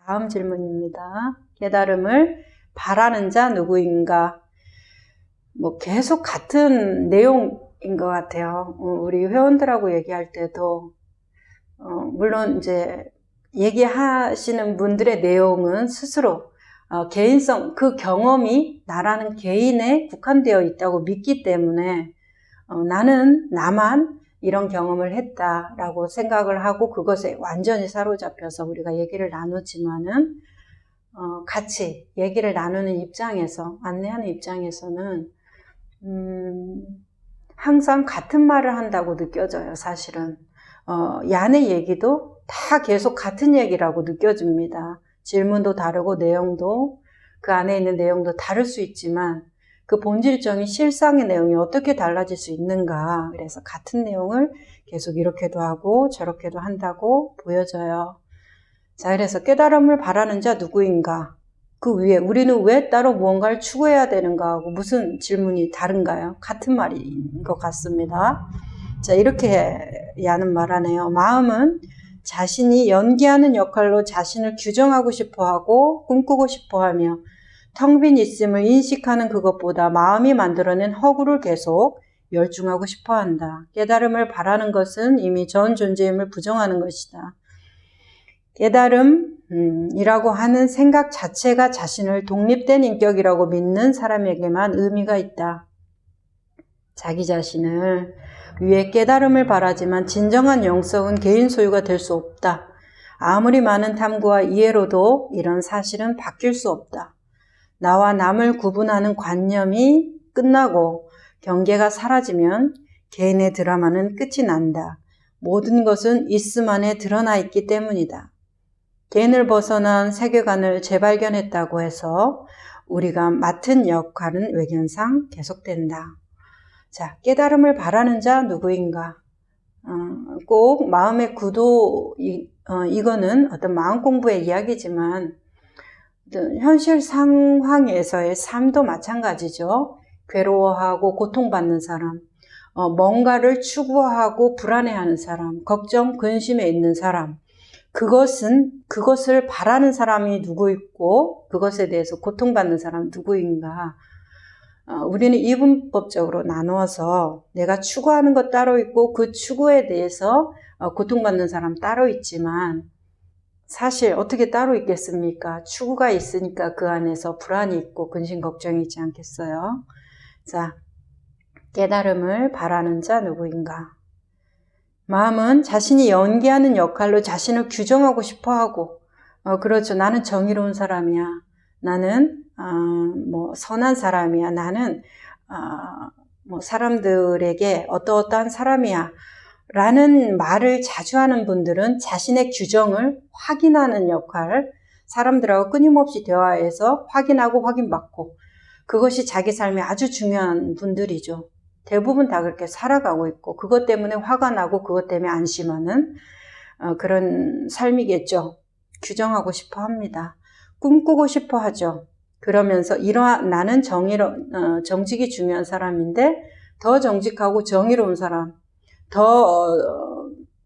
다음 질문입니다. 깨달음을 바라는 자 누구인가? 계속 같은 내용인 것 같아요. 우리 회원들하고 얘기할 때도 물론 이제 얘기하시는 분들의 내용은 스스로 개인성, 그 경험이 나라는 개인에 국한되어 있다고 믿기 때문에 나는 나만 이런 경험을 했다라고 생각을 하고 그것에 완전히 사로잡혀서 우리가 얘기를 나누지만은 같이 얘기를 나누는 입장에서, 안내하는 입장에서는 항상 같은 말을 한다고 느껴져요. 사실은 야네 얘기도 다 계속 같은 얘기라고 느껴집니다. 질문도 다르고 내용도, 그 안에 있는 내용도 다를 수 있지만 그 본질적인 실상의 내용이 어떻게 달라질 수 있는가. 그래서 같은 내용을 계속 이렇게도 하고 저렇게도 한다고 보여져요. 자, 그래서 깨달음을 바라는 자 누구인가? 그 위에 우리는 왜 따로 무언가를 추구해야 되는가 하고 무슨 질문이 다른가요? 같은 말인 것 같습니다. 자, 이렇게 야는 말하네요. 마음은 자신이 연기하는 역할로 자신을 규정하고 싶어하고 꿈꾸고 싶어하며 텅 빈 있음을 인식하는 그것보다 마음이 만들어낸 허구를 계속 열중하고 싶어한다. 깨달음을 바라는 것은 이미 전 존재임을 부정하는 것이다. 깨달음이라고 하는 생각 자체가 자신을 독립된 인격이라고 믿는 사람에게만 의미가 있다. 자기 자신을 위해 깨달음을 바라지만 진정한 영성은 개인 소유가 될 수 없다. 아무리 많은 탐구와 이해로도 이런 사실은 바뀔 수 없다. 나와 남을 구분하는 관념이 끝나고 경계가 사라지면 개인의 드라마는 끝이 난다. 모든 것은 있음 안에 드러나 있기 때문이다. 개인을 벗어난 세계관을 재발견했다고 해서 우리가 맡은 역할은 외견상 계속된다. 자, 깨달음을 바라는 자 누구인가? 꼭 마음의 구도, 이거는 어떤 마음 공부의 이야기지만 현실 상황에서의 삶도 마찬가지죠. 괴로워하고 고통받는 사람, 뭔가를 추구하고 불안해하는 사람, 걱정, 근심에 있는 사람, 그것을 바라는 사람이 누구 있고 그것에 대해서 고통받는 사람 누구인가? 우리는 이분법적으로 나누어서 내가 추구하는 것 따로 있고 그 추구에 대해서 고통받는 사람 따로 있지만 사실 어떻게 따로 있겠습니까? 추구가 있으니까 그 안에서 불안이 있고 근심 걱정이 있지 않겠어요? 자, 깨달음을 바라는 자 누구인가? 마음은 자신이 연기하는 역할로 자신을 규정하고 싶어하고 그렇죠. 나는 정의로운 사람이야. 나는 선한 사람이야. 나는 사람들에게 어떠한 사람이야. 라는 말을 자주 하는 분들은 자신의 규정을 확인하는 역할, 사람들하고 끊임없이 대화해서 확인하고 확인받고 그것이 자기 삶에 아주 중요한 분들이죠. 대부분 다 그렇게 살아가고 있고 그것 때문에 화가 나고 그것 때문에 안심하는 그런 삶이겠죠. 규정하고 싶어 합니다. 꿈꾸고 싶어 하죠. 그러면서 나는 정직이 중요한 사람인데 더 정직하고 정의로운 사람, 더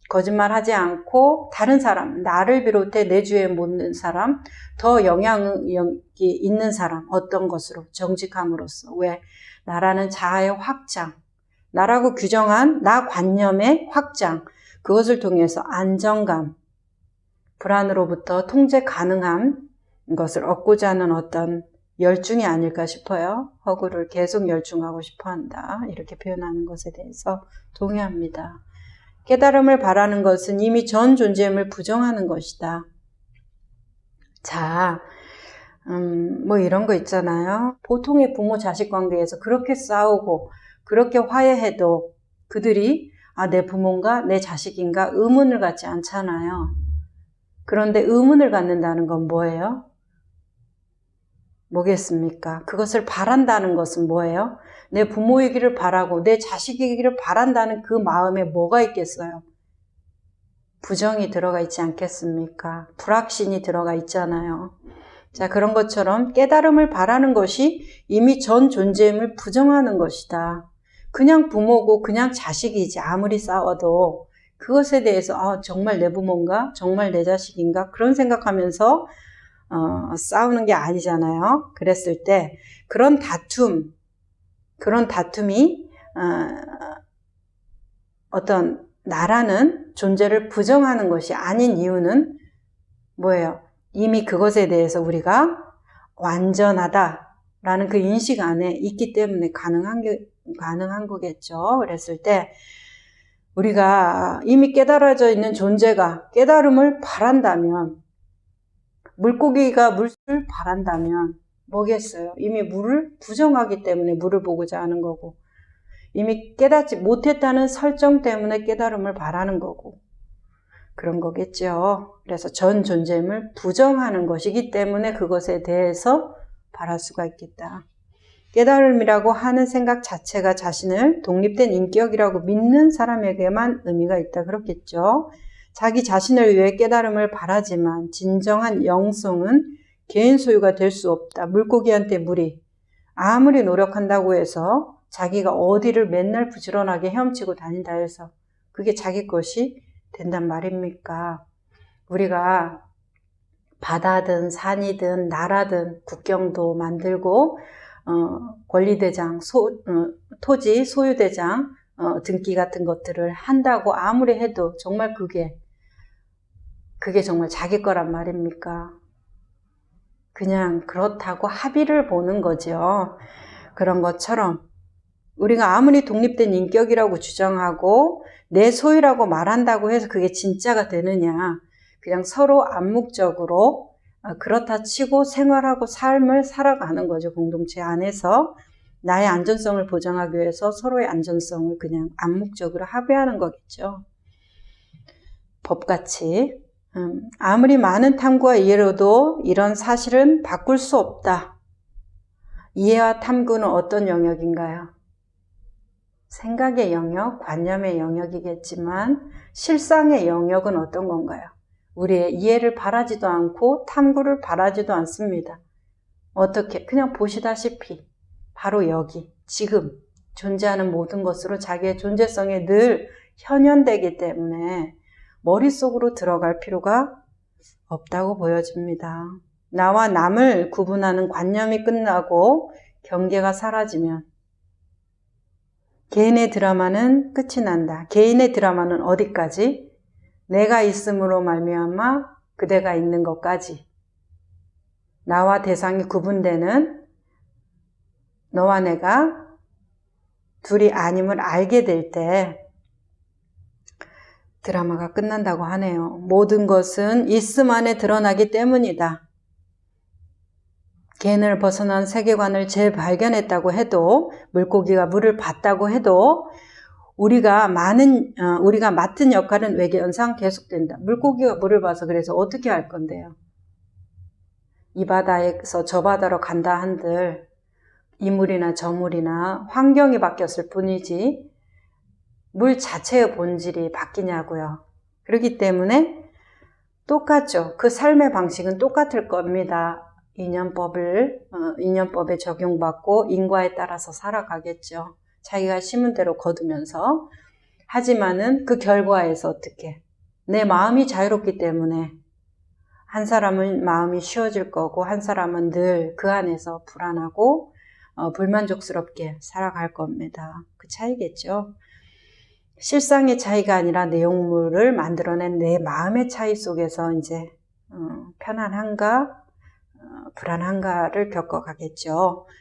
거짓말하지 않고 다른 사람, 나를 비롯해 내 주위에 묻는 사람, 더 영향력이 있는 사람, 어떤 것으로 정직함으로써. 왜? 나라는 자아의 확장, 나라고 규정한 나 관념의 확장, 그것을 통해서 안정감, 불안으로부터 통제 가능한 것을 얻고자 하는 어떤 열중이 아닐까 싶어요. 허구를 계속 열중하고 싶어한다. 이렇게 표현하는 것에 대해서 동의합니다. 깨달음을 바라는 것은 이미 전 존재임을 부정하는 것이다. 자, 이런 거 있잖아요. 보통의 부모 자식 관계에서 그렇게 싸우고 그렇게 화해해도 그들이 내 부모인가 내 자식인가 의문을 갖지 않잖아요. 그런데 의문을 갖는다는 건 뭐예요? 뭐겠습니까? 그것을 바란다는 것은 뭐예요? 내 부모이기를 바라고 내 자식이기를 바란다는 그 마음에 뭐가 있겠어요? 부정이 들어가 있지 않겠습니까? 불확신이 들어가 있잖아요. 자, 그런 것처럼 깨달음을 바라는 것이 이미 전 존재임을 부정하는 것이다. 그냥 부모고 그냥 자식이지 아무리 싸워도 그것에 대해서 정말 내 부모인가? 정말 내 자식인가? 그런 생각하면서 싸우는 게 아니잖아요. 그랬을 때 그런 다툼이 어떤 나라는 존재를 부정하는 것이 아닌 이유는 뭐예요? 이미 그것에 대해서 우리가 완전하다라는 그 인식 안에 있기 때문에 가능한 거겠죠. 그랬을 때 우리가 이미 깨달아져 있는 존재가 깨달음을 바란다면, 물고기가 물을 바란다면 뭐겠어요? 이미 물을 부정하기 때문에 물을 보고자 하는 거고, 이미 깨닫지 못했다는 설정 때문에 깨달음을 바라는 거고, 그런 거겠죠. 그래서 전 존재임을 부정하는 것이기 때문에 그것에 대해서 바랄 수가 있겠다. 깨달음이라고 하는 생각 자체가 자신을 독립된 인격이라고 믿는 사람에게만 의미가 있다. 그렇겠죠. 자기 자신을 위해 깨달음을 바라지만 진정한 영성은 개인 소유가 될 수 없다. 물고기한테 물이 아무리 노력한다고 해서 자기가 어디를 맨날 부지런하게 헤엄치고 다닌다 해서 그게 자기 것이 된단 말입니까? 우리가 바다든 산이든 나라든 국경도 만들고 권리대장, 토지 소유대장 등기 같은 것들을 한다고 아무리 해도 정말 그게 정말 자기 거란 말입니까? 그냥 그렇다고 합의를 보는 거죠. 그런 것처럼 우리가 아무리 독립된 인격이라고 주장하고 내 소유라고 말한다고 해서 그게 진짜가 되느냐. 그냥 서로 암묵적으로 그렇다 치고 생활하고 삶을 살아가는 거죠. 공동체 안에서 나의 안전성을 보장하기 위해서 서로의 안전성을 그냥 암묵적으로 합의하는 거겠죠. 법같이 아무리 많은 탐구와 이해로도 이런 사실은 바꿀 수 없다. 이해와 탐구는 어떤 영역인가요? 생각의 영역, 관념의 영역이겠지만 실상의 영역은 어떤 건가요? 우리의 이해를 바라지도 않고 탐구를 바라지도 않습니다. 어떻게? 그냥 보시다시피 바로 여기, 지금 존재하는 모든 것으로 자기의 존재성에 늘 현현되기 때문에 머릿속으로 들어갈 필요가 없다고 보여집니다. 나와 남을 구분하는 관념이 끝나고 경계가 사라지면 개인의 드라마는 끝이 난다. 개인의 드라마는 어디까지? 내가 있음으로 말미암아 그대가 있는 것까지. 나와 대상이 구분되는 너와 내가 둘이 아님을 알게 될 때 드라마가 끝난다고 하네요. 모든 것은 있음 안에 드러나기 때문이다. 개인을 벗어난 세계관을 재발견했다고 해도, 물고기가 물을 봤다고 해도 우리가 맡은 역할은 외계현상 계속된다. 물고기가 물을 봐서 그래서 어떻게 할 건데요? 이 바다에서 저 바다로 간다 한들 이 물이나 저 물이나 환경이 바뀌었을 뿐이지 물 자체의 본질이 바뀌냐고요. 그렇기 때문에 똑같죠. 그 삶의 방식은 똑같을 겁니다. 인연법에 적용받고 인과에 따라서 살아가겠죠. 자기가 심은 대로 거두면서. 하지만은 그 결과에서 어떻게? 내 마음이 자유롭기 때문에 한 사람은 마음이 쉬워질 거고 한 사람은 늘 그 안에서 불안하고 불만족스럽게 살아갈 겁니다. 그 차이겠죠. 실상의 차이가 아니라 내용물을 만들어낸 내 마음의 차이 속에서 이제 편안한가 불안한가를 겪어가겠죠.